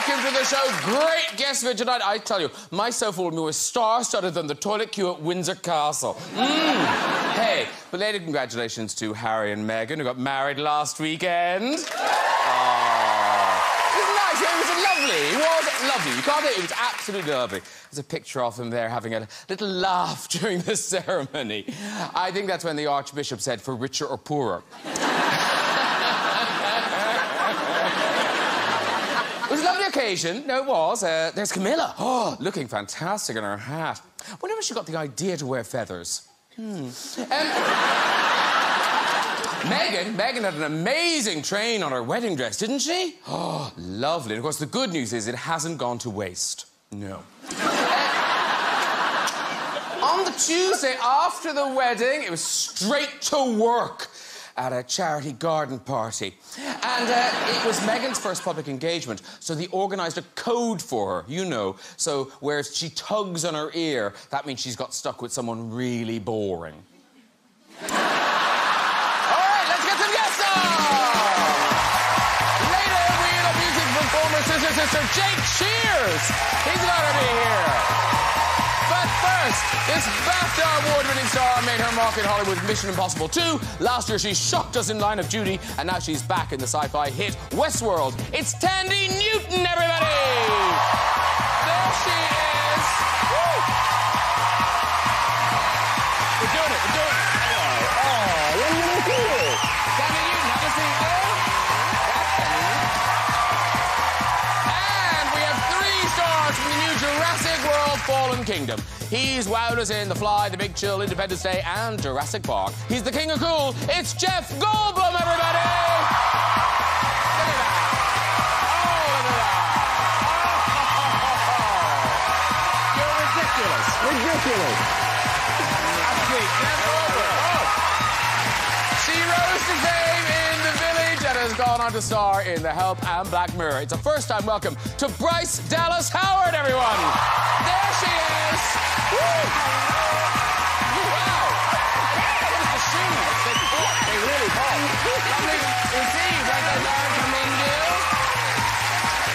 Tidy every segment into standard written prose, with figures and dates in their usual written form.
welcome to the show. Great guest for tonight. I tell you, my sofa will be more star-studded than the toilet queue at Windsor Castle. Hey, belated congratulations to Harry and Meghan, who got married last weekend. It was nice. It was lovely. It was lovely. You can't it was absolutely lovely. There's a picture of him there having a little laugh during the ceremony. I think that's when the Archbishop said, for richer or poorer. It was a lovely occasion. No, it was. There's Camilla. Oh, looking fantastic in her hat. Whenever she got the idea to wear feathers. Meghan had an amazing train on her wedding dress, didn't she? Oh, lovely. And, of course, the good news is it hasn't gone to waste. No. On the Tuesday after the wedding, it was straight to work at a charity garden party. And it was Meghan's first public engagement, so they organised a code for her, you know. So where she tugs on her ear, that means she's got stuck with someone really boring. All right, let's get some guests on! Later, we'll have music from former sister Jake Shears. He's about to be here. But first, this BAFTA award-winning star made her mark in Hollywood with Mission Impossible 2. Last year, she shocked us in Line of Duty, and now she's back in the sci-fi hit Westworld. It's Thandie Newton, everybody! There she is! Woo! We're doing it, we're doing it. Hello. Oh, what are you doing? Thandie Newton, have a seat there. And we have 3 stars from the new Jurassic World Fallen Kingdom. He's wowed us in The Fly, The Big Chill, Independence Day, and Jurassic Park. He's the king of cool. It's Jeff Goldblum, everybody! Look at that. Oh, look at that. Oh. You're ridiculous. Ridiculous. That's sweet. Jeff Goldblum. Oh. She rose to fame in The Village and has gone on to star in The Help and Black Mirror. It's a first-time welcome to Bryce Dallas Howard, everyone. There she is. Woo! Wow! What is the shoe? They really pop. Lovely to see.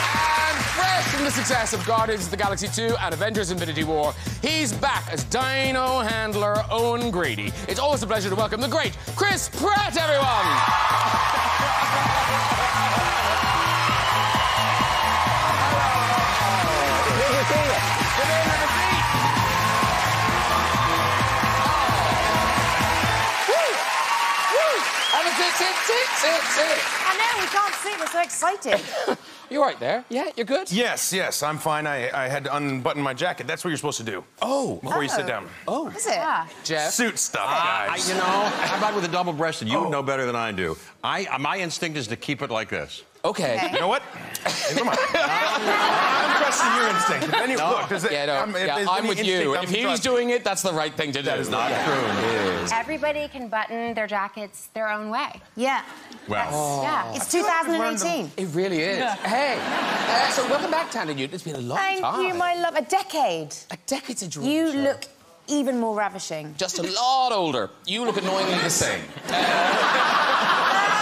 And fresh from the success of Guardians of the Galaxy 2 and Avengers Infinity War, he's back as Dino handler Owen Grady. It's always a pleasure to welcome the great Chris Pratt, everyone! Good to see you. Good to have a seat. Sit. I know, we can't see. We're so excited. You all right there? Yeah, you're good? Yes, I'm fine. I had to unbutton my jacket. That's what you're supposed to do. Oh. Before you sit down. Oh. Is it? Yeah. Jeff? Suit stuff, guys. You know, how about with a double-breasted? You would know better than I do. My instinct is to keep it like this. Okay. You know what? Come on. I'm trusting your instinct. Then you look. I'm with you. If he's doing it, that's the right thing to do. That is not true. It is. Everybody can button their jackets their own way. Yeah. Well, Yeah. It's 2018. It really is. Yeah. Hey, so welcome back, Thandie Newton. It's been a long time. Thank you, my love. A decade. A decade's a dream. You look even more ravishing. Just a lot older. You look annoyingly the same.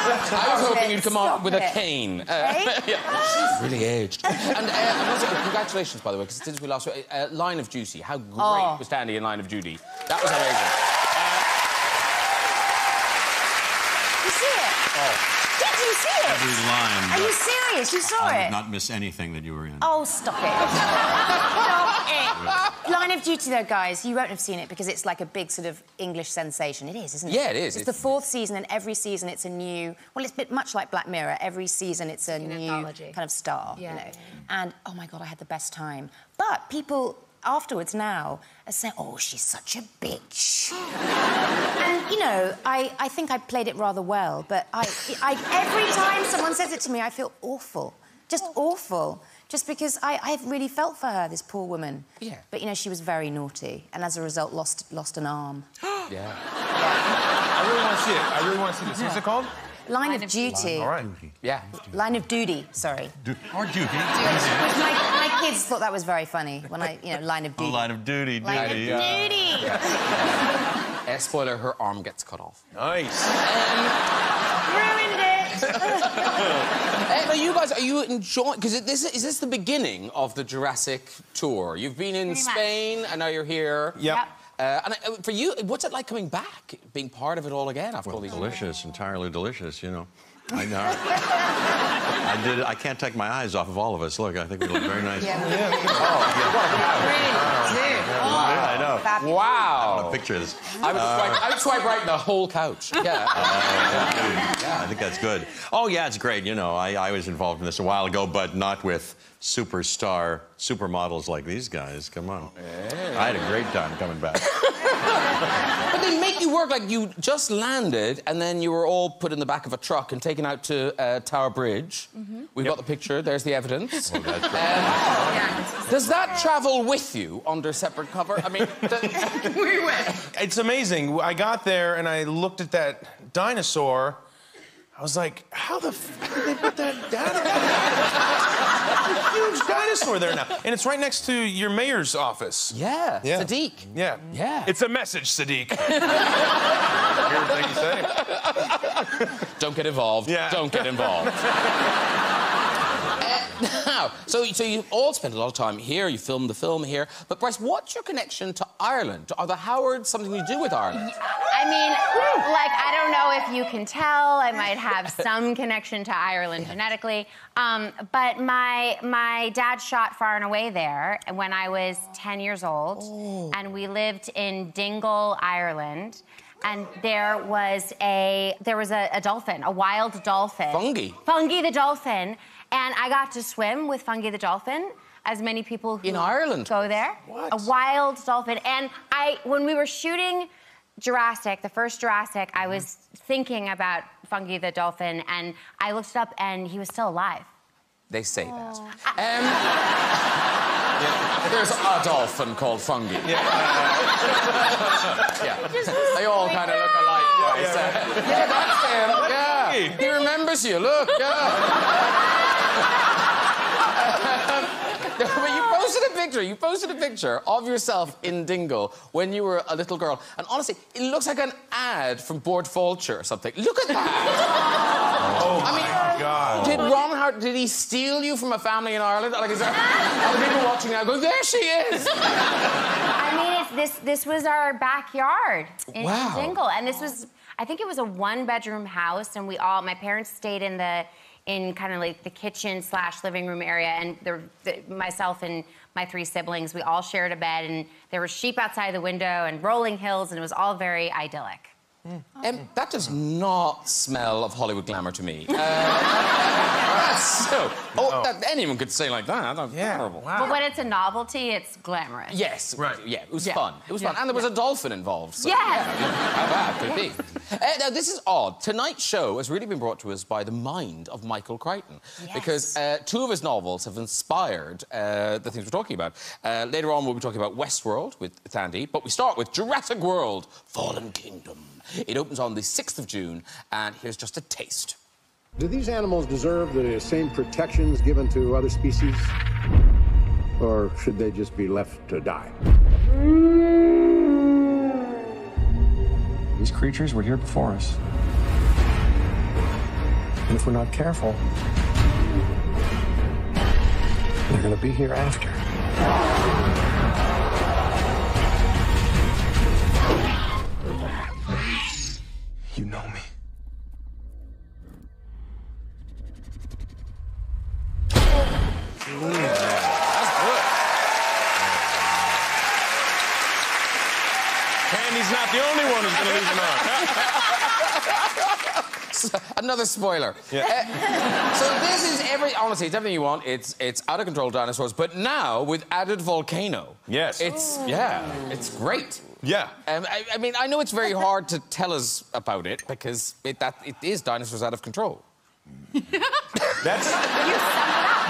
I was hoping you'd come on with a cane. Yeah. She's really aged. And also, congratulations, by the way, because since we last Line of Duty, how great was Thandie in Line of Duty? That was amazing. You see it? Oh. Did you see it? Every line. Are you serious? You saw I it? did not miss anything that you were in. Oh, stop it. Stop it. Line of Duty, though, guys, you won't have seen it because it's like a big sort of English sensation. It is, isn't it? Yeah, it is. It's the 4th season, and every season it's a new... Well, it's a bit much like Black Mirror. Every season it's a new kind of star, you know. And, oh, my God, I had the best time. But people afterwards now are saying, oh, she's such a bitch. And, you know, I think I played it rather well, but every time someone says it to me, I feel awful. Just awful. Just because I really felt for her, this poor woman. Yeah. But, you know, she was very naughty, and as a result, lost an arm. Yeah. I really want to see it. I really want to see this. What's it called? Line of Duty. All right. Yeah. Line of Duty, sorry. Or Duty. My kids thought that was very funny when Line of Duty. Line of Duty. Line of Duty. Spoiler, her arm gets cut off. Nice. Ruined it. Now, you guys, are you enjoying... Because is this the beginning of the Jurassic tour? You've been in Spain, and now you're here. Yep. And for you, what's it like coming back, being part of it all again after all these years? Delicious, entirely delicious, you know. I know. I can't take my eyes off of all of us. Look, I think we look very nice. Yeah. I know. Wow. I picture this. I would swipe right in the whole couch. Yeah. I think that's good. Oh, yeah, it's great. You know, I was involved in this a while ago, but not with supermodels like these guys. Come on. Hey. I had a great time coming back. But they make you work like you just landed and then you were all put in the back of a truck and taken out to Tower Bridge. We've got the picture. There's the evidence. Well, that's does that travel with you under separate cover? I mean, we went. It's amazing. I got there and I looked at that dinosaur. I was like, how the fuck did they put that down? There's a huge dinosaur there now. And it's right next to your mayor's office. Yeah. Sadiq. Yeah. Yeah. It's a message, Sadiq. Hear the thing you say? Don't get involved. Yeah. Don't get involved. Now, so you all spent a lot of time here, you filmed the film here, but Bryce, what's your connection to Ireland? Are the Howards something you do with Ireland? I mean, like, I don't know if you can tell. I might have some connection to Ireland genetically. But my dad shot Far and Away there when I was 10 years old. Oh. And we lived in Dingle, Ireland. And there was a dolphin, a wild dolphin. Fungi. Fungi the dolphin. And I got to swim with Fungi the dolphin, as many people who in Ireland go there. What? A wild dolphin. And when we were shooting Jurassic, the first Jurassic, I was thinking about Fungi the dolphin, and I looked it up, and he was still alive. They say that. There's a dolphin called Fungi. They all kind of look alike. Yeah, that's him. Yeah. He remembers you. Look. But you posted a picture of yourself in Dingle when you were a little girl. And honestly, it looks like an ad from Bord Fulcher or something. Look at that! My God. Did Ron Howard, did he steal you from a family in Ireland? Like, is there other people watching now going, there she is! I mean, this was our backyard in Dingle. And this was, I think it was a one-bedroom house, and my parents stayed in kind of like the kitchen/living room area, and myself and my 3 siblings, we all shared a bed, and there were sheep outside the window and rolling hills, and it was all very idyllic. That does not smell of Hollywood glamour to me. Anyone could say like that. That's terrible. Wow. But when it's a novelty, it's glamorous. Yes. Right. Yeah, it was fun. It was fun. And there was a dolphin involved. So, how bad could it be? Now, this is odd. Tonight's show has really been brought to us by the mind of Michael Crichton. Yes. Because 2 of his novels have inspired the things we're talking about. Later on, we'll be talking about Westworld with Thandie. But we start with Jurassic World, Fallen Kingdom. It opens on the 6th of June, and here's just a taste. Do these animals deserve the same protections given to other species? Or should they just be left to die? These creatures were here before us. And if we're not careful, they're gonna be here after. You know me. Thandie's not the only one who's gonna lose an arm. Another spoiler. Yeah. So this is honestly, it's everything you want. It's out of control dinosaurs, but now with added volcano. Yes. It's great. Yeah. I mean, I know it's very hard to tell us about it because it is dinosaurs out of control.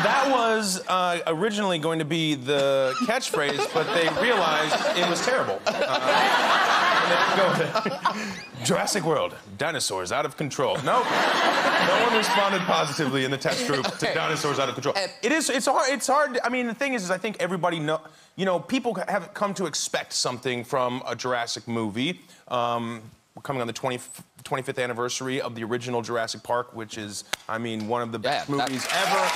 That was originally going to be the catchphrase, but they realized it was terrible. Jurassic World, dinosaurs out of control. Nope. No one responded positively in the test group to dinosaurs out of control. It's hard. I mean, the thing is I think everybody people have come to expect something from a Jurassic movie. we're coming on the 25th anniversary of the original Jurassic Park, which is, I mean, one of the best movies ever.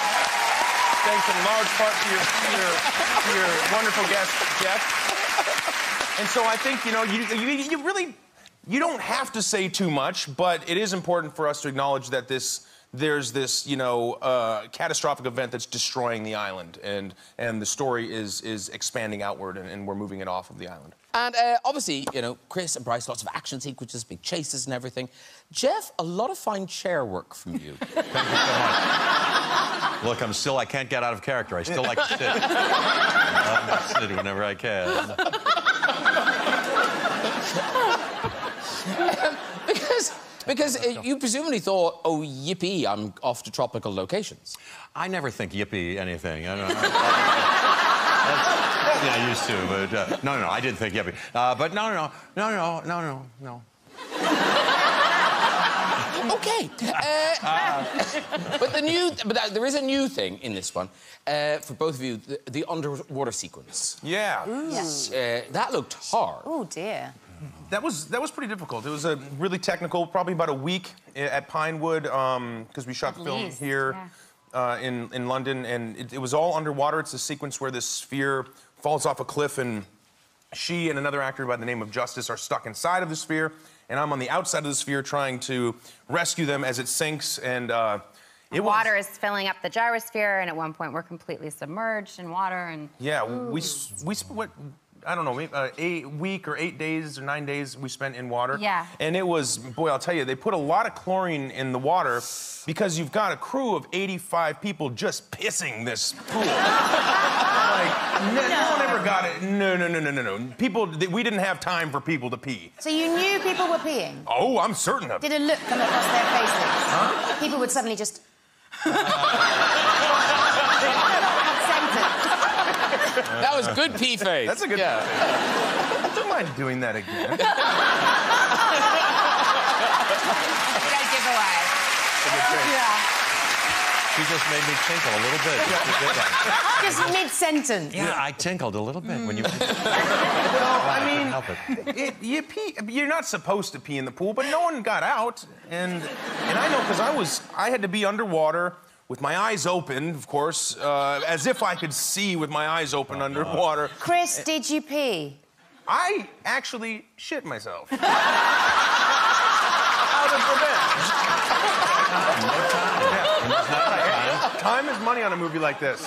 Thanks in large part to your wonderful guest, Jeff. And so I think, you know, you really, you don't have to say too much, but it is important for us to acknowledge that there's this, you know, catastrophic event that's destroying the island, and the story is expanding outward, and we're moving it off of the island. And obviously, you know, Chris and Bryce, lots of action sequences, big chases and everything. Jeff, a lot of fine chair work from you. Thank you so much. Look, I can't get out of character. I still like to sit. I love to sit whenever I can. Because you presumably thought, oh, yippee, I'm off to tropical locations. I never think yippee anything. I don't know. Yeah, I used to, but no, I did think yippee. But no. Okay. But there is a new thing in this one for both of you: the underwater sequence. Yeah. That looked hard. Oh dear. That was pretty difficult. It was a really technical, probably about a week at Pinewood, because we shot the film here in London, and it was all underwater. It's a sequence where this sphere falls off a cliff, and she and another actor by the name of Justice are stuck inside of the sphere, and I'm on the outside of the sphere trying to rescue them as it sinks, and water is filling up the gyrosphere, and at one point we're completely submerged in water, and... Yeah, we spent, I don't know, a week or 8 days or 9 days we spent in water. Yeah. And it was, boy, I'll tell you, they put a lot of chlorine in the water because you've got a crew of 85 people just pissing this pool. No one ever got it. No. People, we didn't have time for people to pee. So you knew people were peeing? Oh, I'm certain of it. Did a look come across their faces? Huh? People would suddenly just... That was good pee face. That's a good pee face. I don't mind doing that again. You guys give away. Yeah. She just made me tinkle a little bit. Just mid-sentence. Yeah, I tinkled a little bit when you... Well, I mean, you're not supposed to pee in the pool, but no one got out. And I know because I had to be underwater with my eyes open, of course, as if I could see with my eyes open underwater. Chris, did you pee? I actually shit myself. Out of revenge. Time is money on a movie like this.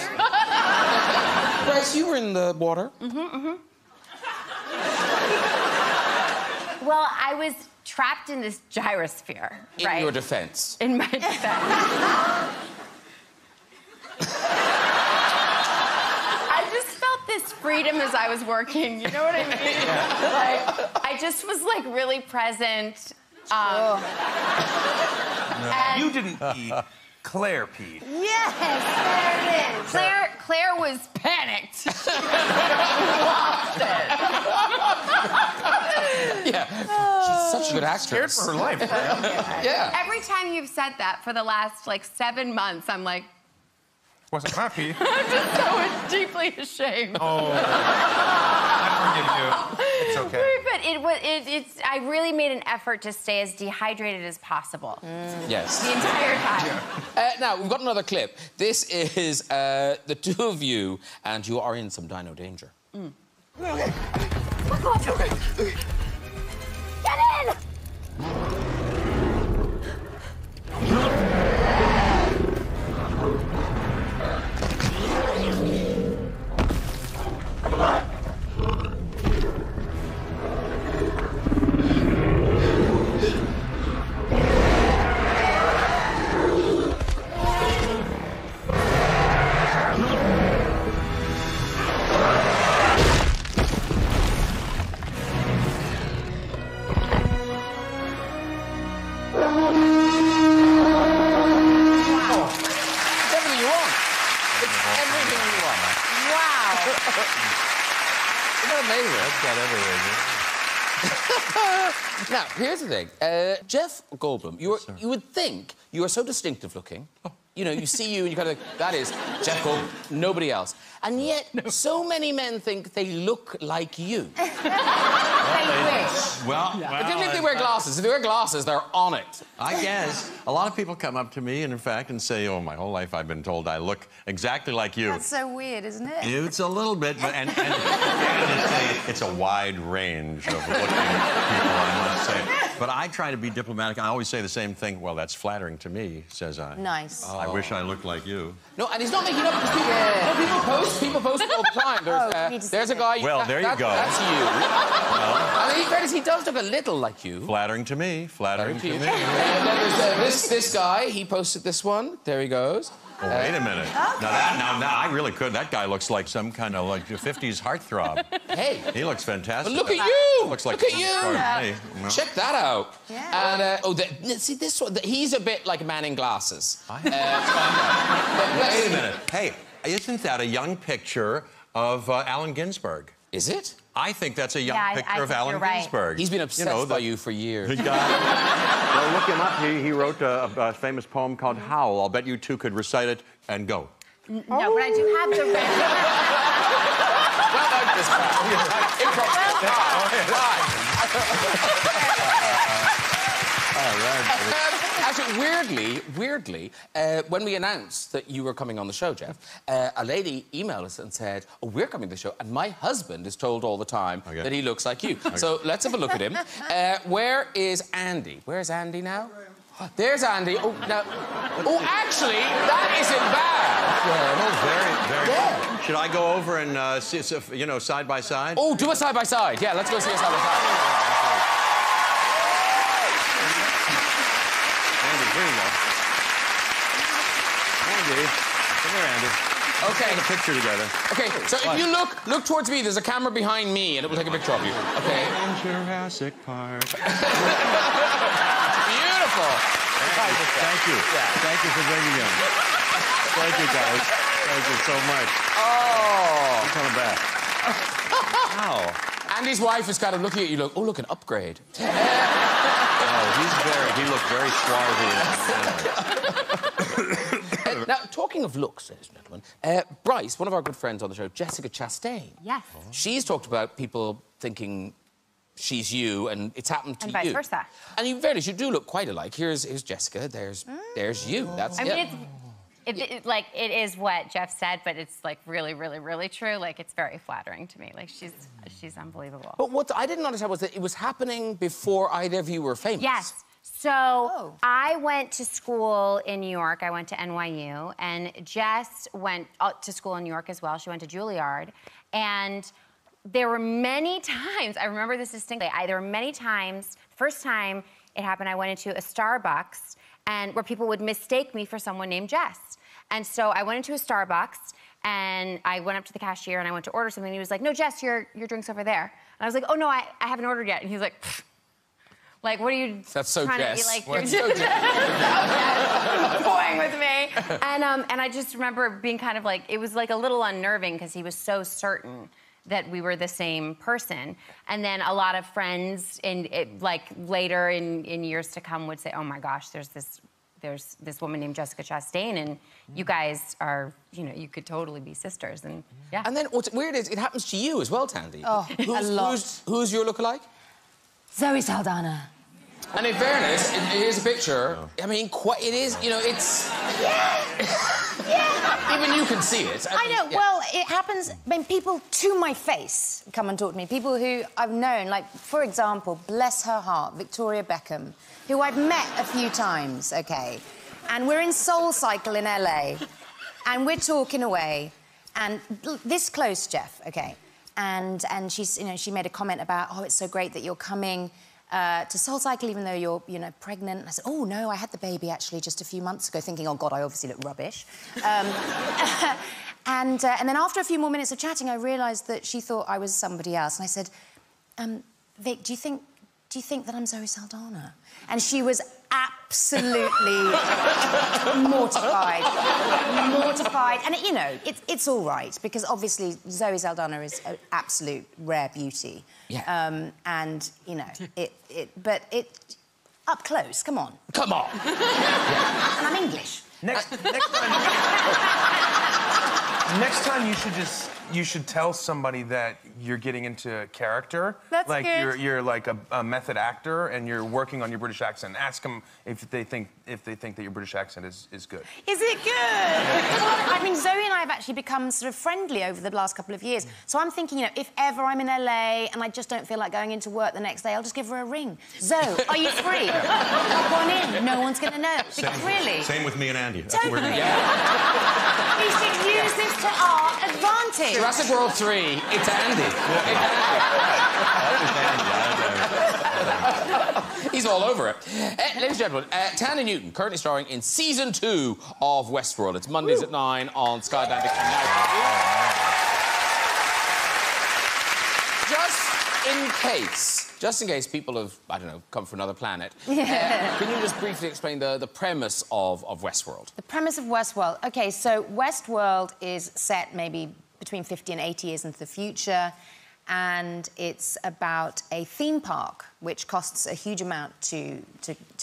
Bryce, you were in the water. Well, I was trapped in this gyrosphere, right? In your defense. In my defense. I just felt this freedom as I was working, you know what I mean? Like, I just was, like, really present. And you didn't pee. Claire peed. Yes, there it is. Claire was panicked. Lost it. Yeah, she's such a good actress. Scared for her life. Yeah. Every time you've said that for the last, like, 7 months, I'm like... Wasn't happy. I'm just so deeply ashamed. Oh, I forgive you. It's okay. But I really made an effort to stay as dehydrated as possible. Yes. The entire time. Now, we've got another clip. This is the two of you, and you are in some dino danger. Okay. Okay. Get in! Now, here's the thing. Jeff Goldblum, you would think you are so distinctive looking. You know, you see you and you kind of that is Jeff Goldblum, nobody else. And yet, so many men think they look like you. Well, Even if they wear glasses, they're on it. I guess. A lot of people come up to me, and in fact, and say, oh, my whole life I've been told I look exactly like you. That's so weird, isn't it? It's a little bit, but and it's a wide range of looking people, I must say. But I try to be diplomatic. I always say the same thing. Well, that's flattering to me, says I. Nice. I wish I looked like you. No, and he's not making up because people post it all the time. There's a guy. Well, there you go. That's you. I mean, in fairness, he does look a little like you. Flattering to me. Flattering to me. And then there's this guy. He posted this one. There he goes. Oh, wait a minute. Okay. Now, I really could. That guy looks like some kind of like 50s heartthrob. Hey. He looks fantastic. But look at you. Looks like look at you. Well. Check that out. Yeah. And, see this one? He's a bit like a man in glasses. Wait a minute. Hey, isn't that a young picture of Allen Ginsberg? Is it? I think that's a young picture of Allen Ginsberg. He's been obsessed by you for years. Well, look him up. He wrote a famous poem called Howl. I'll bet you two could recite it and go. No, but I do have the Actually, weirdly, when we announced that you were coming on the show, Jeff, a lady emailed us and said, oh, we're coming to the show, and my husband is told all the time that he looks like you. So let's have a look at him. Where is Andy? Where's Andy now? There's Andy. Oh, now... Oh, actually, that isn't bad. Very. Yeah. Should I go over and see, side by side? Oh, do a side by side. Yeah, let's go see a side by side. Andy, here you go. Andy, come here, Andy. Okay. Let's take a picture together. Okay, so if you look towards me, there's a camera behind me, and it will take a picture of you. Okay. In Jurassic Park. Beautiful. Thank you. Yeah. Thank you for bringing him. Thank you, guys. Thank you so much. Oh. I'm coming back. Wow. Andy's wife is kind of looking at you, look, an upgrade. He looked very suave. Now, talking of looks, ladies and gentlemen, Bryce, one of our good friends on the show, Jessica Chastain. Yes. She's talked about people thinking she's you, and it's happened to you. And vice versa. And in fairness, you do look quite alike. Here's Jessica. There's you. That's it. I mean, it is what Jeff said, but it's like really, really, really true. Like, it's very flattering to me. Like, she's unbelievable. But what I didn't understand was that it was happening before either of you were famous. Yes. So I went to school in New York. I went to NYU, and Jess went to school in New York as well. She went to Juilliard, and there were many times, I remember this distinctly, there were many times, first time it happened, I went into a Starbucks, and where people would mistake me for someone named Jess. And so I went into a Starbucks, and I went up to the cashier, and I went to order something, and he was like, no, Jess, your drink's over there. And I was like, oh, no, I haven't ordered yet. And he's like, pfft. Like, what are you That's so Jess. Like, That's so Jess. Toying with me. And I just remember being kind of like, it was like a little unnerving because he was so certain that we were the same person. And then a lot of friends, later in years to come, would say, oh my gosh, there's this woman named Jessica Chastain, and you guys are, you could totally be sisters. And yeah. And then what's weird is it happens to you as well, Thandie. Oh, a lot. Who's your lookalike? Zoe Saldana. And in fairness, here's a picture. I mean, it is, it's... Yeah. Even you can see it. I know. Yeah. Well, it happens... I mean, people to my face come and talk to me. People who I've known, like, for example, bless her heart, Victoria Beckham, who I've met a few times, OK? And we're in Soul Cycle in LA, and we're talking away, and this close, Jeff, OK? And she's, she made a comment about, oh, it's so great that you're coming to Soul Cycle, even though you're, pregnant. And I said, oh, no, I had the baby, actually, just a few months ago, thinking, oh, God, I obviously look rubbish. And then after a few more minutes of chatting, I realised that she thought I was somebody else. And I said, Vic, do you think that I'm Zoe Saldana? And she was absolutely mortified. And, it's all right, because obviously Zoe Saldana is an absolute rare beauty. Yeah. And, but up close, come on. Come on. Yeah. And I'm English. Next time you should just you should tell somebody that you're getting into character. That's like good. you're like a method actor and you're working on your British accent. Ask them if they think that your British accent is good. Is it good? Well, I mean, Zoe and I have actually become sort of friendly over the last couple of years. So I'm thinking, you know, if ever I'm in LA and I just don't feel like going into work the next day, I'll just give her a ring. Zoe, are you free? Hop on in. No one's going to know. Because really... Same with me and Andy. That's Totally. what we're doing. Yeah. We should use this to our advantage. Jurassic World 3, it's Andy. He's all over it. Ladies and gentlemen, Thandie Newton, currently starring in Season 2 of Westworld. It's Mondays at 9 on Sky Atlantic. Just in case people have, I don't know, come from another planet, can you just briefly explain the premise of Westworld? The premise of Westworld. OK, so Westworld is set maybe between 50 and 80 years into the future, and it's about a theme park, which costs a huge amount to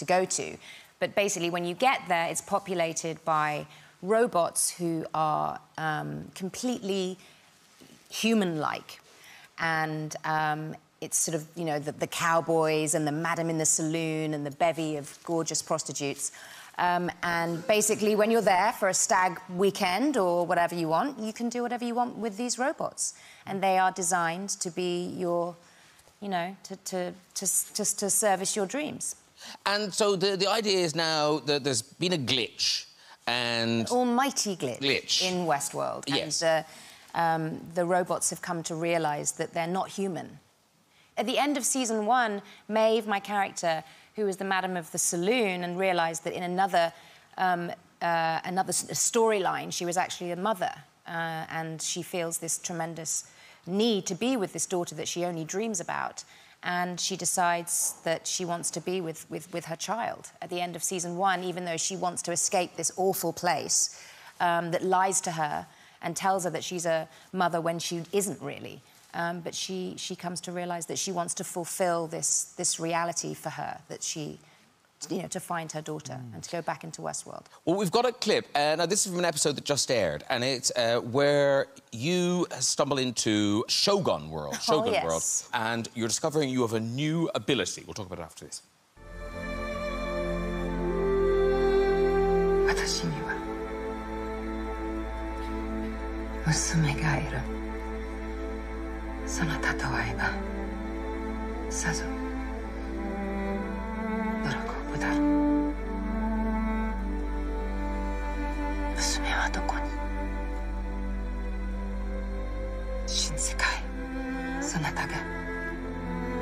go to. But basically, when you get there, it's populated by robots who are completely human-like. And it's sort of, you know, the cowboys and the madam in the saloon and the bevy of gorgeous prostitutes. And basically, when you're there for a stag weekend or whatever you want, you can do whatever you want with these robots. And they are designed to be your, you know, to service your dreams. And so the idea is now that there's been a glitch and... Almighty glitch. In Westworld. Yes. And the robots have come to realise that they're not human. At the end of Season 1, Maeve, my character, who was the madam of the saloon, and realised that in another storyline, she was actually a mother, and she feels this tremendous need to be with this daughter that she only dreams about, and she decides that she wants to be with her child at the end of Season 1, even though she wants to escape this awful place that lies to her and tells her that she's a mother when she isn't really. But she comes to realise that she wants to fulfil this reality for her, that she, you know, to find her daughter and to go back into Westworld. Well, we've got a clip. Now, this is from an episode that just aired, and it's where you stumble into Shogun World. Shogun World. And you're discovering you have a new ability. We'll talk about it after this. その例えばさぞ喜ぶだろう娘はどこに新世界そなたが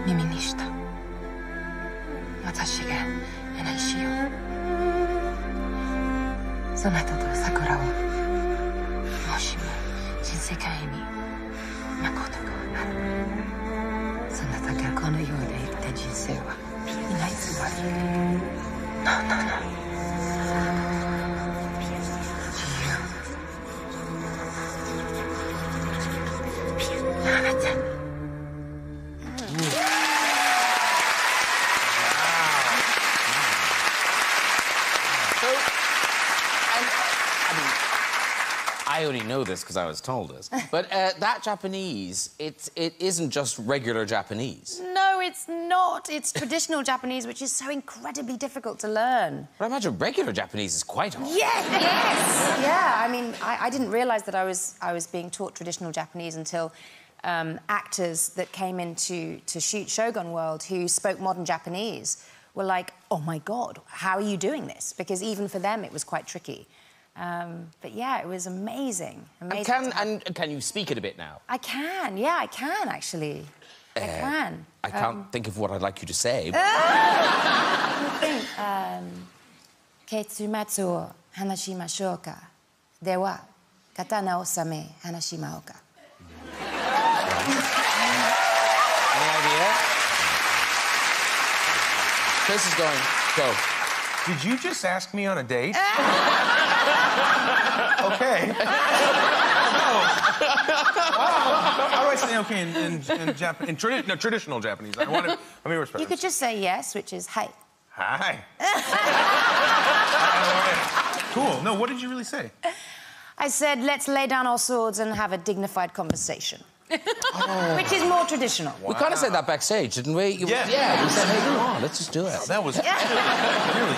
耳にした私が話しようそなたと桜をもしも新世界に誠があるそなたがこの世で生きた人生は皆偽りNo, no, no 自由あなたI only know this because I was told this, but that Japanese, it isn't just regular Japanese. No, it's not. It's traditional Japanese, which is so incredibly difficult to learn. But I imagine regular Japanese is quite hard. Yes, yes. Yeah, I mean, I didn't realise that I was being taught traditional Japanese until actors that came in to shoot Shogun World who spoke modern Japanese were like, oh, my God, how are you doing this? Because even for them, it was quite tricky. But yeah, it was amazing. And can you speak it a bit now? I can, yeah, I can actually. I can. I can't think of what I'd like you to say. Ketsumatsu o hanashimashou ka. Dewa, katana o same hanashimau ka. Any idea? Chris is going, go. Did you just ask me on a date? Okay. No. How do I say okay in traditional Japanese? Let me respect. You could just say yes, which is hi. Hi. Cool. No, what did you really say? I said, let's lay down our swords and have a dignified conversation. Which is more traditional. We kind of said that backstage, didn't we? Yeah, we said, hey, come on, let's just do it. That was really...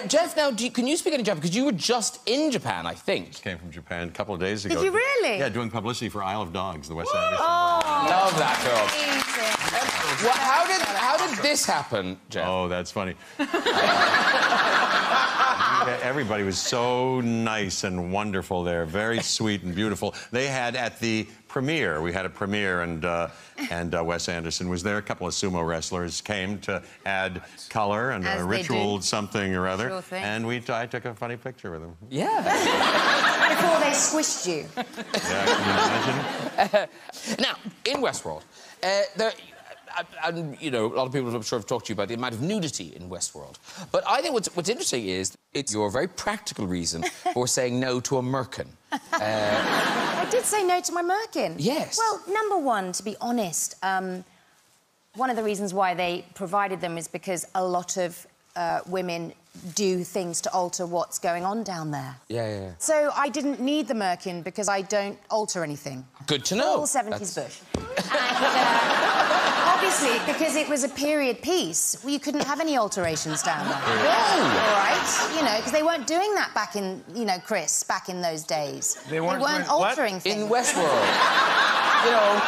Jeff, now, can you speak any Japanese? Because you were just in Japan, I think. Just came from Japan a couple of days ago. Did you really? Yeah, doing publicity for Isle of Dogs, the Wes Anderson. Oh, love that film. Well, how did this happen, Jeff? Oh, that's funny. Everybody was so nice and wonderful there, very sweet and beautiful. They had at the premiere, we had a premiere, and Wes Anderson was there. A couple of sumo wrestlers came to add color and a ritual something or other. Sure thing. And I took a funny picture with them. Yeah. Before they squished you. Yeah, can you imagine? Now, in Westworld, and, you know, a lot of people, I'm sure, have talked to you about the amount of nudity in Westworld. But I think what's interesting is it's your very practical reason for saying no to a merkin. I did say no to my merkin. Yes. Well, number one, to be honest, one of the reasons why they provided them is because a lot of women do things to alter what's going on down there. Yeah. So I didn't need the merkin because I don't alter anything. Good to know. All 70s bush. And obviously, because it was a period piece, you couldn't have any alterations down there. No! All right? You know, because they weren't doing that back in, you know, Chris, back in those days. They weren't altering things. In Westworld. You know,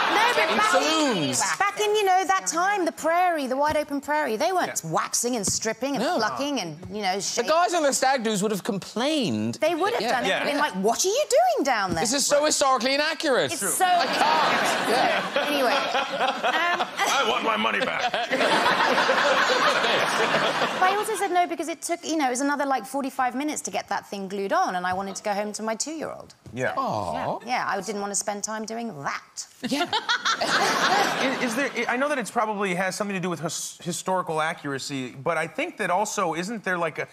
in saloons. Back in, you know, that time, the prairie, the wide-open prairie, they weren't waxing and stripping and plucking and, you know, shaking. The guys on the stag do's would have complained. They would have done it. Yeah. Been like, what are you doing down there? This is so historically inaccurate. It's so inaccurate. Yeah. Anyway. I want my money back. But I also said no because it took, you know, it was another, like, 45 minutes to get that thing glued on, and I wanted to go home to my 2-year-old. Yeah. Aww. Yeah, I didn't want to spend time doing that. Yeah. Is there? I know that it's probably has something to do with historical accuracy, but I think that also isn't there like a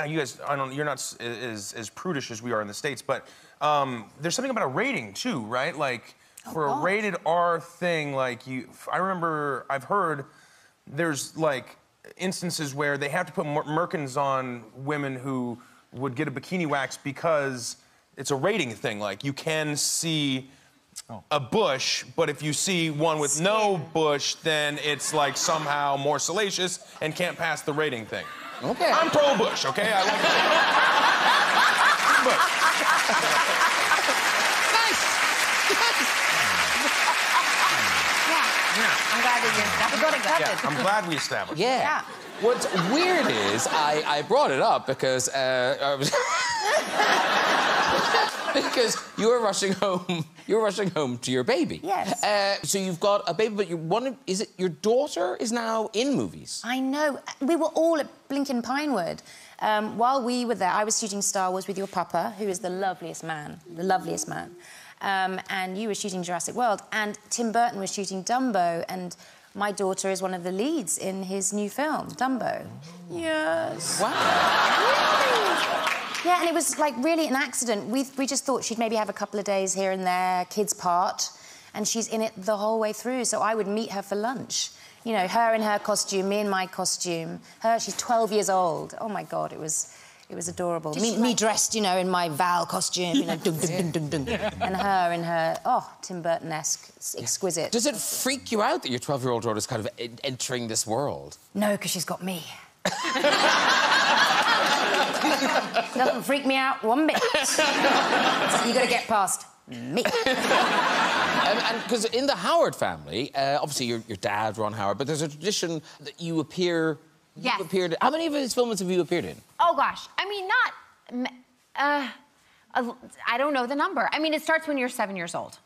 you guys? You're not as prudish as we are in the States, but there's something about a rating too, right? Like for a rated R thing, like I've heard there's like instances where they have to put merkins on women who would get a bikini wax because it's a rating thing. Like you can see a bush, but if you see one with no bush, then it's like somehow more salacious and can't pass the rating thing. Okay. I'm pro-bush, okay? I like bush. Nice. Yeah. I'm glad that you got it covered. Yeah, I'm glad we established. Yeah. What's weird is I brought it up because because you were rushing home. You were rushing home to your baby. Yes. So you've got a baby, but is it your daughter is now in movies? I know. We were all at Blinken Pinewood. While we were there, I was shooting Star Wars with your papa, who is the loveliest man. And you were shooting Jurassic World, and Tim Burton was shooting Dumbo, and my daughter is one of the leads in his new film, Dumbo. Yes. Wow. Yeah, and it was, like, really an accident. We just thought she'd maybe have a couple of days here and there, kids' part, and she's in it the whole way through, so I would meet her for lunch. You know, her in her costume, me in my costume. She's 12 years old. Oh, my God, it was adorable. Me dressed, you know, in my Val costume, you know, dun, dun, dun, dun, dun. And her in her, Tim Burton-esque, exquisite. Does it freak you out that your 12-year-old daughter is kind of entering this world? No, because she's got me. Doesn't freak me out one bit. You got to get past me. And because in the Howard family, obviously your dad, Ron Howard, but there's a tradition that you appear. Yes. How many of his films have you appeared in? Oh gosh, I mean I don't know the number. I mean, it starts when you're 7 years old.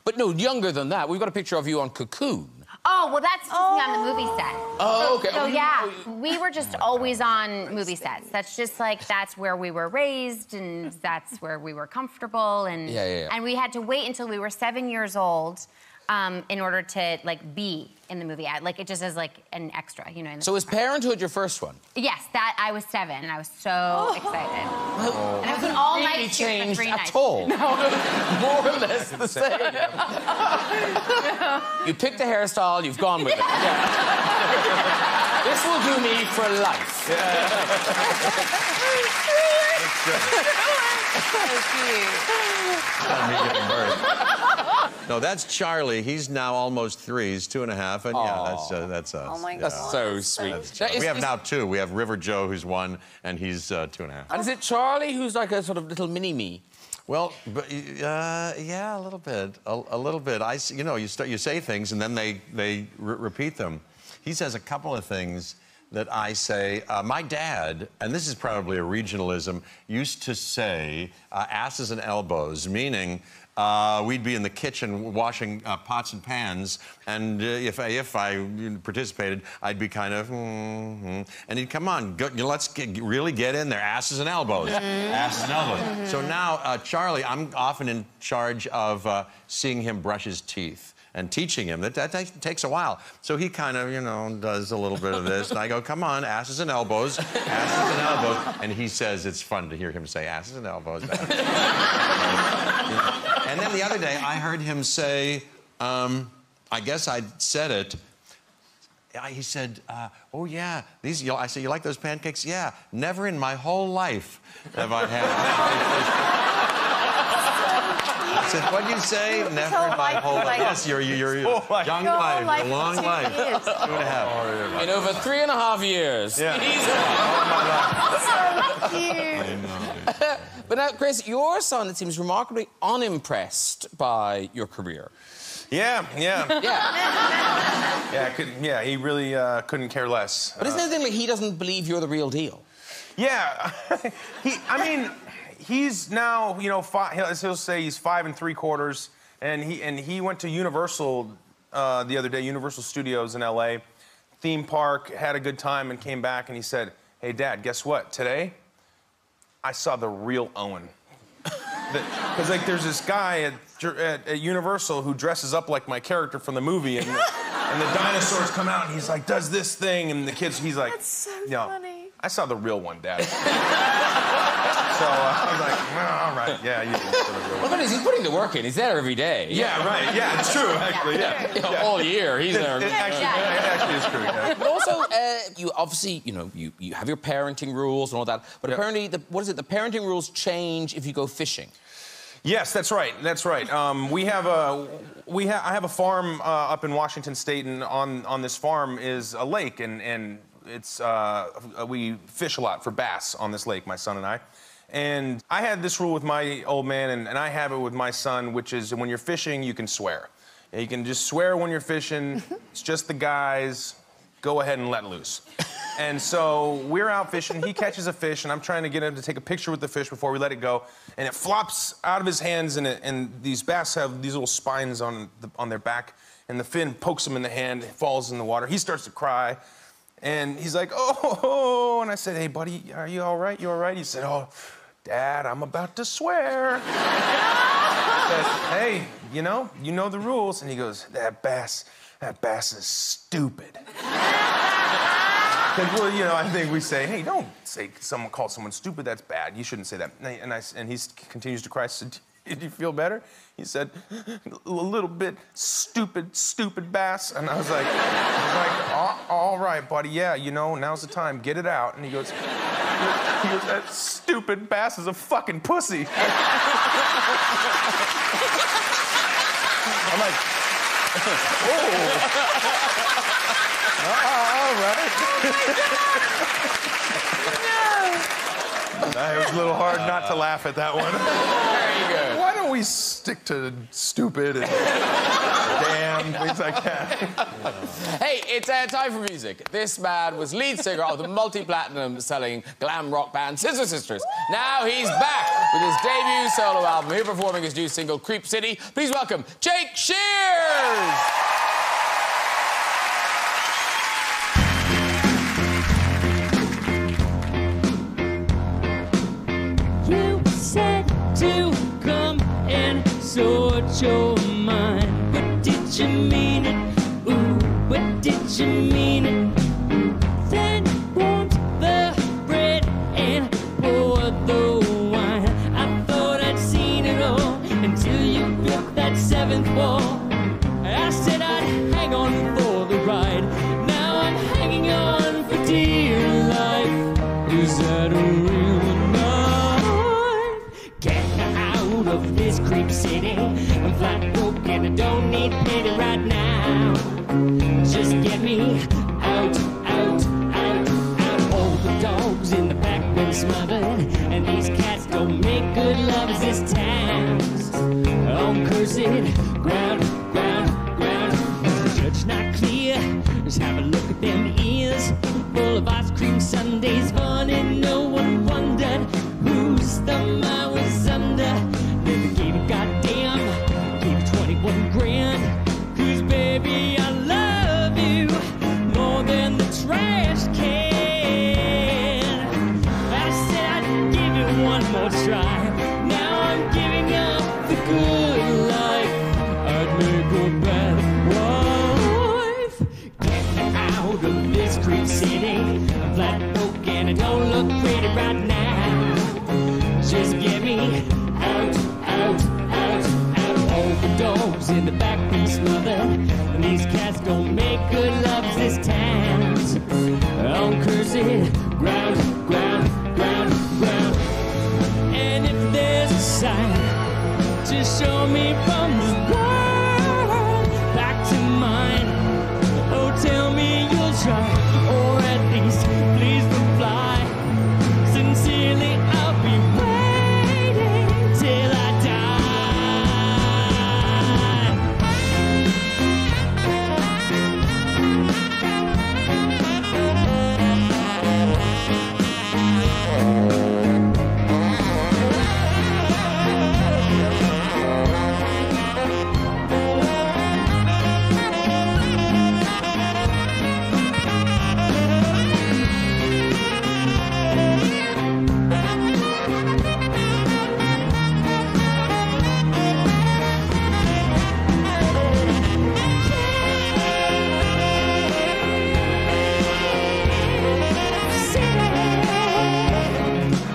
But no, younger than that. We've got a picture of you on Cocoon. Oh, well, that's just me on the movie set. Oh, okay. So, yeah, we were just always on movie sets. That's just, like, that's where we were raised, and that's where we were comfortable. And, and we had to wait until we were 7 years old in order to, like, be in the movie. Like, it just as, like, an extra, you know. In the so was Parenthood your first one? Yes, I was 7, and I was so excited. And I was an all-night shoot for 3 nights. At all? No, more or less the same. You picked the hairstyle, you've gone with it. This will do me for life. No, that's Charlie. He's now almost 3. He's 2.5, and yeah, that's us. Oh my God. That's so sweet. We have now 2. We have River Joe, who's 1, and he's 2.5. And is it Charlie who's like a sort of little mini-me? Well, yeah, a little bit. A little bit. You know, you say things, and then they repeat them. He says a couple of things that I say. My dad, and this is probably a regionalism, used to say asses and elbows, meaning we'd be in the kitchen washing pots and pans, and if I participated, I'd be kind of, and he'd come on, let's really get in there, asses and elbows, asses and elbows. So now, Charlie, I'm often in charge of seeing him brush his teeth and teaching him. That takes a while. So he kind of, you know, does a little bit of this, and I go, come on, asses and elbows, asses and elbows, and he says it's fun to hear him say asses and elbows. And then the other day, I heard him say, I guess I said it. He said, oh, yeah, these, I said, you like those pancakes? Yeah, never in my whole life have I had pancakes. I said, what'd you say? Never in my whole life. Yes, your young life, your long life. 2.5. In over 3.5 years. Yeah. So cute. But now, Chris, your son, it seems, remarkably unimpressed by your career. Yeah. Yeah. He really couldn't care less. But isn't it anything like he doesn't believe you're the real deal? Yeah. He's now, you know, he'll say he's 5 3/4, and he went to Universal the other day, Universal Studios in LA, theme park, had a good time, and came back, and he said, hey, Dad, guess what? Today, I saw the real Owen. Because, like, there's this guy at Universal who dresses up like my character from the movie, and the dinosaurs come out, and he's like, does this thing, and the kids, he's like, that's so funny. I saw the real one, Dad. So I was like, all right, yeah, you can see the real one. Well, he's putting the work in. He's there every day. Yeah, right. Yeah, it's true, actually. Yeah. All year, he's there. It actually is true. Yeah. But also, you obviously, you know, you have your parenting rules and all that. But apparently, the parenting rules change if you go fishing. Yes, that's right. That's right. I have a farm up in Washington State, and on this farm is a lake, and it's we fish a lot for bass on this lake, my son and I. And I had this rule with my old man, and I have it with my son, which is when you're fishing, you can swear. You can just swear when you're fishing. It's just the guys. Go ahead and let loose. And so we're out fishing. He catches a fish, and I'm trying to get him to take a picture with the fish before we let it go. And it flops out of his hands, and these bass have these little spines on their back. And the fin pokes him in the hand, falls in the water. He starts to cry. And he's like, oh, and I said, hey, buddy, are you all right? You all right? He said, oh, Dad, I'm about to swear. I said, hey, you know the rules. And he goes, that bass is stupid. Well, you know, I think we say, hey, don't say call someone stupid, that's bad. You shouldn't say that. And he continues to cry. I said, did you feel better? He said, a little bit stupid bass. And I was like, all right, buddy, yeah, you know, now's the time, get it out. And he goes, that stupid bass is a fucking pussy. I'm like, all right. It was a little hard not to laugh at that one. Very good. Why don't we stick to stupid and damn, things like that? Hey, it's time for music. This man was lead singer of the multi-platinum selling glam rock band Scissor Sisters. Now he's back with his debut solo album, here performing his new single, Creep City. Please welcome Jake Shears! To come and sort your mind, but did you mean it? Ooh, but did you mean it? Then want the bread and pour the wine. I thought I'd seen it all until you broke that seventh wall. I said I'd hang on for the ride. Now I'm hanging on for dear life. Is that a real knife? creep city. I'm flat broke and I don't need pity right now. Just get me out, out, out, out. All the dogs in the back been smothered, and these cats don't make good lovers. This town's on cursed ground, ground, ground. The judge not clear. Just have a look at them ears, full of ice cream sundaes. Funny, no one wondered whose thumb I was under. Never gave a goddamn, gave 21 grand. 'Cause baby, I love you more than the trash can. I said I'd give it one more try. Now I'm giving up the good life. I'd make a bad wife. Get me out of this creep city. I'm flat broke and I don't look pretty right now. Just get me out, out, out, out. All the dogs in the back been smothered, and these cats don't make good lovers. This town's on cursed ground, ground, ground, ground. And if there's a sign to show me from this world back to mine, oh, tell me you'll try, or at least please reply. Sincerely, I'll be waiting till I die.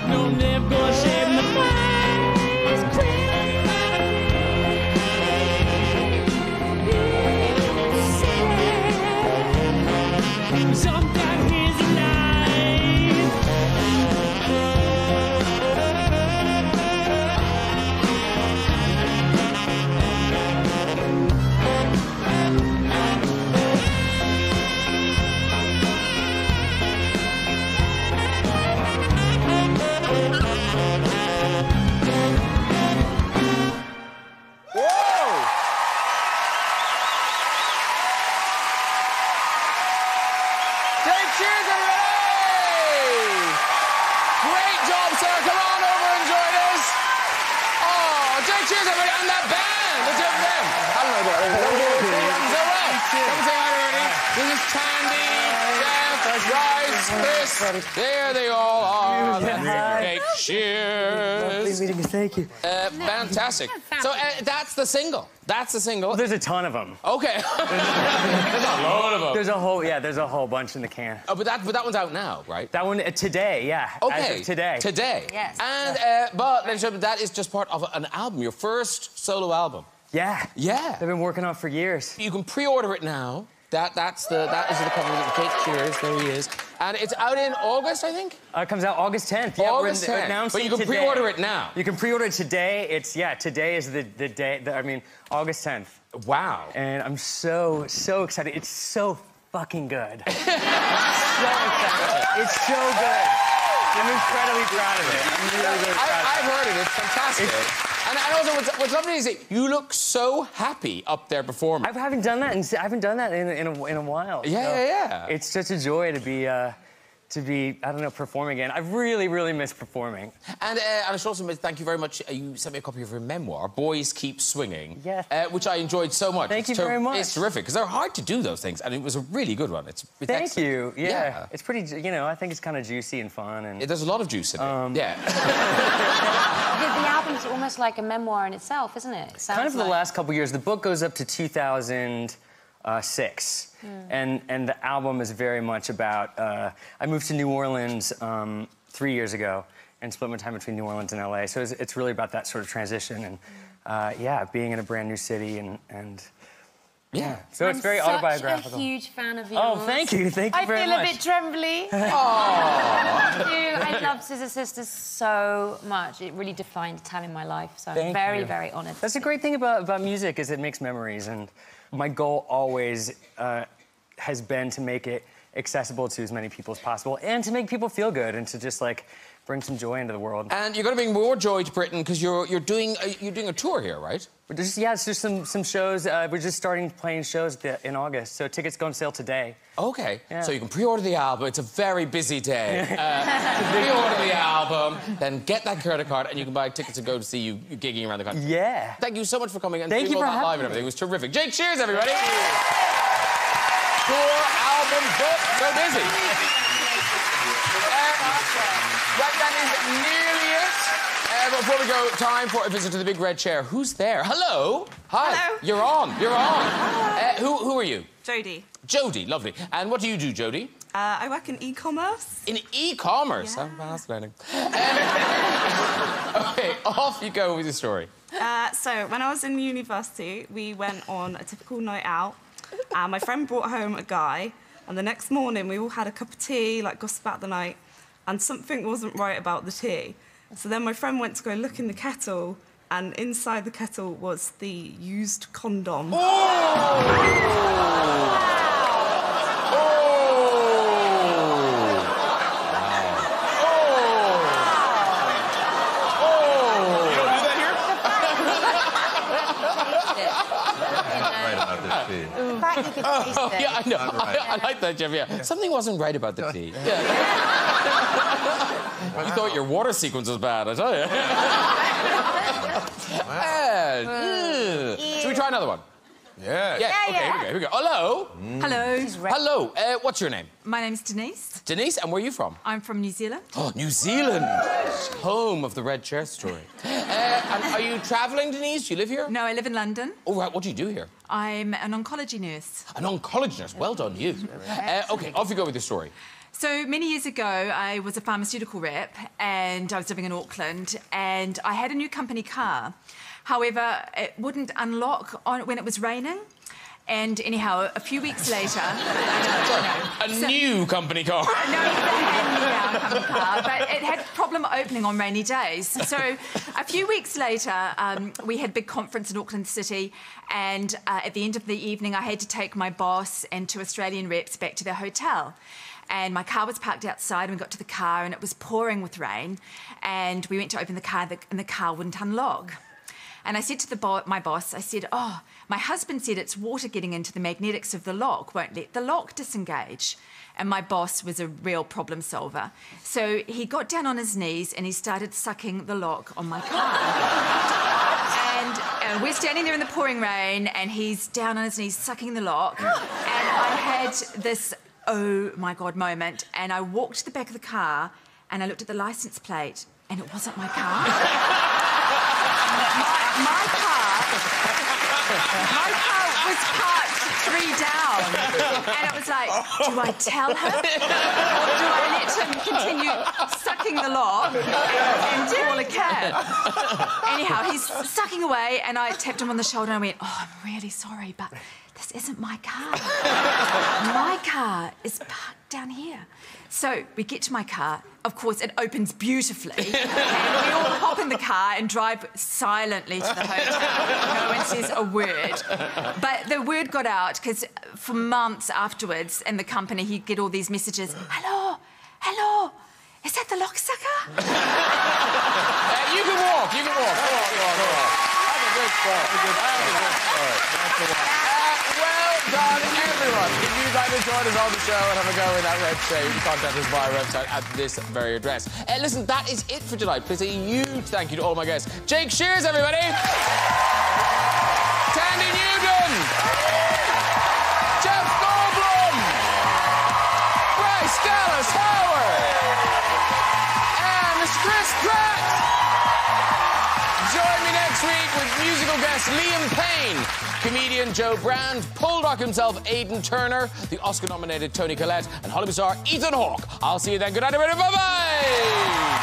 No, I'm never gonna shave my face clean. Sometimes here's a life. Jake Shears, everybody! Great job, sir. Come on over and join us. Oh, Jake Shears, everybody, and that band. Let's hear from them. Hello there. Come say hi to Ernie. This is Thandie, Jeff, Bryce, Chris. There they all are. Jake Shears. Lovely meeting you. Thank you. Fantastic. So that's the single. That's the single. Well, there's a ton of them. Okay. There's a load of them. There's a whole bunch in the can. Oh, but that one's out now, right? That one today, yeah. Okay. As of today. Today. Yes. And but ladies and gentlemen, that is just part of an album, your first solo album. Yeah. Yeah. They've been working on it for years. You can pre-order it now. That is the cover of Jake Shears. There he is. And it's out in August, I think. It comes out August 10th. Yeah, August we're 10th. announcing But you can today. pre-order it now. You can pre-order it today. Today is the day. August 10th. Wow. And I'm so excited. It's so fucking good. I'm so excited. It's so good. I'm incredibly proud of it. I'm really proud of it. I've heard it. It's fantastic. And also, what's lovely is that you look so happy up there performing. I haven't done that in a while. Yeah. It's such a joy to be I don't know, performing again. I really miss performing. And I should also thank you very much. You sent me a copy of your memoir, Boys Keep Swinging, yes. Which I enjoyed so much. Thank you very much. It's terrific, because they're hard to do, those things, and it was a really good one. It's Thank excellent. you. Yeah. It's pretty, I think it's kind of juicy and fun. And there's a lot of juice in it. Yeah. The album's almost like a memoir in itself, isn't it? Kind of for the last couple years. The book goes up to 2006. And the album is very much about... I moved to New Orleans 3 years ago and split my time between New Orleans and LA. So it's really about that sort of transition and, being in a brand new city and Yeah. So it's very autobiographical. I'm such a huge fan of yours. Oh, thank you. Thank you very much. I feel a bit trembly. Oh. I love Scissor Sisters so much. It really defined a time in my life. So I'm very, very honoured. That's the great thing about music is it makes memories. And my goal always has been to make it accessible to as many people as possible and to make people feel good and to just, like, bring some joy into the world. And you're going to bring more joy to Britain because you're doing a tour here, right? It's just some shows. We're just starting playing shows in August, so tickets go on sale today. Okay, yeah. So you can pre-order the album. It's a very busy day. Pre-order the album, then get that credit card, and you can buy tickets and go to see you gigging around the country. Yeah. Thank you so much for coming and Thank doing you all for that live and everything. It was terrific. Jake Shears, everybody. Tour, album, book, so busy. Right, that is nearly it. Before we go, time for a visit to the big red chair. Who's there? Hello. Hi. Hello. You're on. You're on. Who are you? Jodie. Jodie, lovely. And what do you do, Jodie? I work in e-commerce. In e-commerce? Yeah. I'm fascinating. OK, off you go with your story. So, when I was in university, we went on a typical night out. My friend brought home a guy, and the next morning we all had a cup of tea, like gossip about the night, and something wasn't right about the tea. So then my friend went to go look in the kettle, and inside the kettle was the used condom. Yeah, I know. I like that, Jeff, yeah. Something wasn't right about the tea. Yeah. You thought your water sequence was bad, I tell you. Should we try another one? Yeah. Okay, here we go. Hello. Hello. Hello. What's your name? My name's Denise. Denise, and where are you from? I'm from New Zealand. Oh, New Zealand. Home of the red chair story. And are you travelling, Denise? Do you live here? No, I live in London. Oh, right. What do you do here? I'm an oncology nurse. An oncology nurse. Well done, you. OK, off you go with your story. So, many years ago, I was a pharmaceutical rep, and I was living in Auckland, and I had a new company car. However, it wouldn't unlock when it was raining. And anyhow, a few weeks later... new company car. No, yeah, company car, but it had a problem opening on rainy days. So a few weeks later, we had a big conference in Auckland City, and at the end of the evening, I had to take my boss and 2 Australian reps back to their hotel. And my car was parked outside, and we got to the car, and it was pouring with rain. And we went to open the car, and the car wouldn't unlock. And I said to my boss, I said, oh, my husband said it's water getting into the magnetics of the lock, won't let the lock disengage. And my boss was a real problem solver. So he got down on his knees and he started sucking the lock on my car. And we're standing there in the pouring rain and he's down on his knees sucking the lock. And I had this, oh my God, moment. And I walked to the back of the car and I looked at the licence plate and it wasn't my car. My car was parked 3 down. And it was like, do I tell him? Or do I let him continue sucking the lock and call a cab? Anyhow, he's sucking away and I tapped him on the shoulder and I went, oh, I'm really sorry, but this isn't my car. My car is parked down here. So we get to my car. Of course, it opens beautifully. And we all hop in the car and drive silently to the hotel. No one says a word. But the word got out because for months afterwards in the company, he'd get all these messages. Hello, hello, is that the lock sucker? You can walk, you can walk. Go on. That's a good start. Well done, everyone. If you'd like to join us on the show and have a go in that red chair, you can contact us via our website at this very address. Listen, that is it for tonight. Please a huge thank you to all my guests. Jake Shears, everybody. Thandie Newston. Jeff Goldblum. Bryce Dallas Howard. And Mr. Chris Pratt. Join me next week with musical guest Liam Payne, comedian Joe Brand, Paul Rock himself Aidan Turner, the Oscar-nominated Toni Collette, and Hollywood star Ethan Hawke. I'll see you then. Good night, everybody. Bye-bye.